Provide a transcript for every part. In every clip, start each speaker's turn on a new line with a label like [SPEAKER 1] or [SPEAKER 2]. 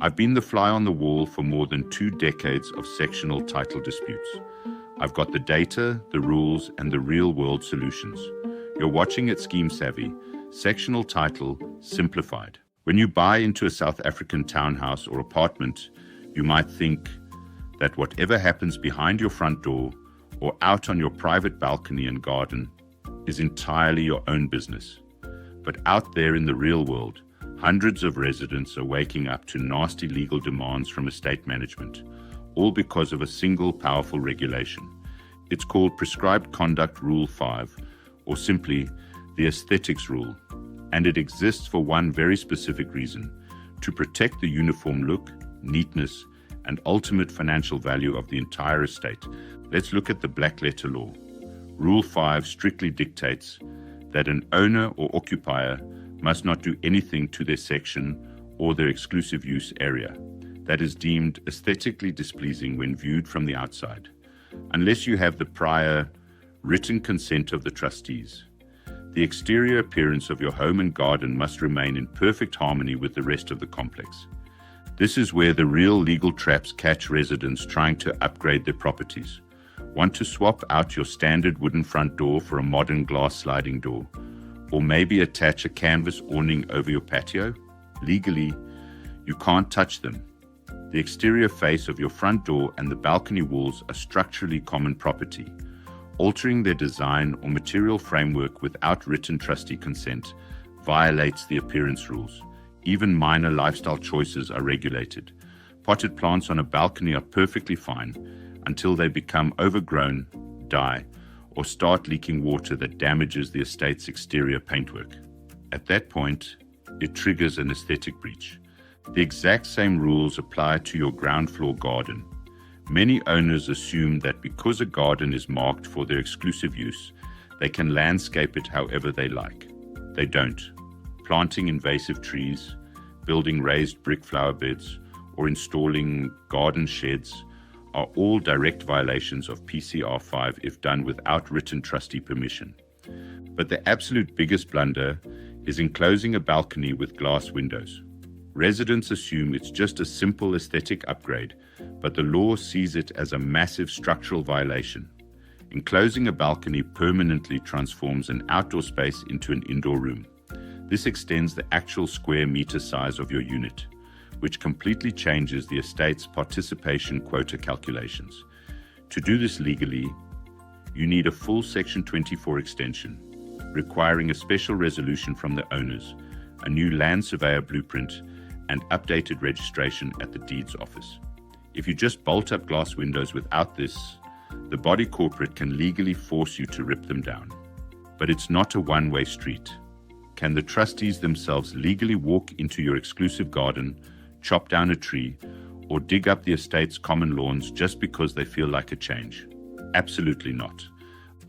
[SPEAKER 1] I've been the fly on the wall for more than 2 decades of sectional title disputes. I've got the data, the rules, and the real-world solutions. You're watching at Scheme Savvy, sectional title simplified. When you buy into a South African townhouse or apartment, you might think that whatever happens behind your front door or out on your private balcony and garden is entirely your own business. But out there in the real world, hundreds of residents are waking up to nasty legal demands from estate management, all because of a single powerful regulation. It's called Prescribed Conduct Rule 5, or simply the Aesthetics Rule, and it exists for one very specific reason: to protect the uniform look, neatness, and ultimate financial value of the entire estate. Let's look at the black letter law. Rule 5 strictly dictates that an owner or occupier must not do anything to their section or their exclusive use area that is deemed aesthetically displeasing when viewed from the outside, unless you have the prior written consent of the trustees. The exterior appearance of your home and garden must remain in perfect harmony with the rest of the complex. This is where the real legal traps catch residents trying to upgrade their properties. Want to swap out your standard wooden front door for a modern glass sliding door? Or maybe attach a canvas awning over your patio? Legally, you can't touch them. The exterior face of your front door and the balcony walls are structurally common property. Altering their design or material framework without written trustee consent violates the appearance rules. Even minor lifestyle choices are regulated. Potted plants on a balcony are perfectly fine until they become overgrown, die, or start leaking water that damages the estate's exterior paintwork. At that point, it triggers an aesthetic breach. The exact same rules apply to your ground floor garden. Many owners assume that because a garden is marked for their exclusive use, they can landscape it however they like. They don't. Planting invasive trees, building raised brick flower beds, or installing garden sheds are all direct violations of PCR 5 if done without written trustee permission. But the absolute biggest blunder is enclosing a balcony with glass windows. Residents assume it's just a simple aesthetic upgrade, but the law sees it as a massive structural violation. Enclosing a balcony permanently transforms an outdoor space into an indoor room. This extends the actual square meter size of your unit, which completely changes the estate's participation quota calculations. To do this legally, you need a full Section 24 extension, requiring a special resolution from the owners, a new land surveyor blueprint, and updated registration at the deeds office. If you just bolt up glass windows without this, the body corporate can legally force you to rip them down. But it's not a one-way street. Can the trustees themselves legally walk into your exclusive garden, chop down a tree, or dig up the estate's common lawns just because they feel like a change? Absolutely not.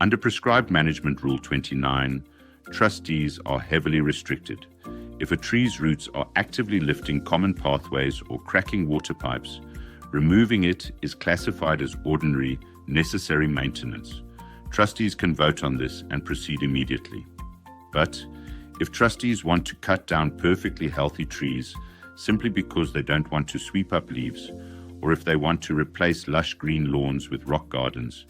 [SPEAKER 1] Under Prescribed Management Rule 29, trustees are heavily restricted. If a tree's roots are actively lifting common pathways or cracking water pipes, removing it is classified as ordinary, necessary maintenance. Trustees can vote on this and proceed immediately. But if trustees want to cut down perfectly healthy trees simply because they don't want to sweep up leaves, or if they want to replace lush green lawns with rock gardens,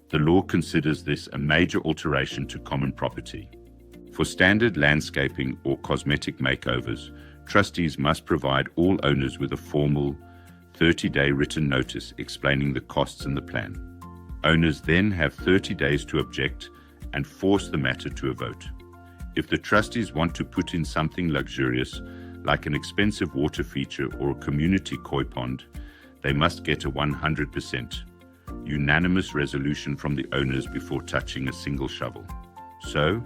[SPEAKER 1] the law considers this a major alteration to common property. For standard landscaping or cosmetic makeovers, trustees must provide all owners with a formal 30-day written notice explaining the costs and the plan. Owners then have 30 days to object and force the matter to a vote. If the trustees want to put in something luxurious, like an expensive water feature or a community koi pond, they must get a 100% unanimous resolution from the owners before touching a single shovel. So,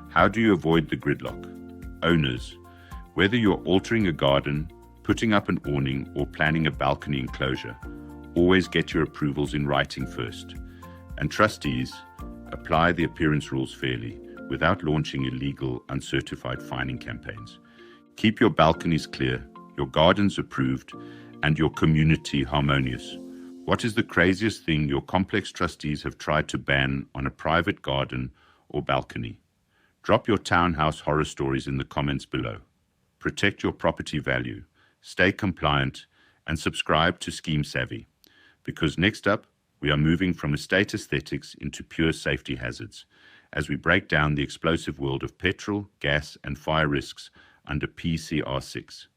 [SPEAKER 1] how do you avoid the gridlock? Owners, whether you're altering a garden, putting up an awning, or planning a balcony enclosure, always get your approvals in writing first. And trustees, apply the appearance rules fairly, without launching illegal, uncertified fining campaigns. Keep your balconies clear, your gardens approved, and your community harmonious. What is the craziest thing your complex trustees have tried to ban on a private garden or balcony? Drop your townhouse horror stories in the comments below. Protect your property value. stay compliant, and subscribe to Scheme Savvy. Because next up, we are moving from estate aesthetics into pure safety hazards as we break down the explosive world of petrol, gas, and fire risks under PCR 6.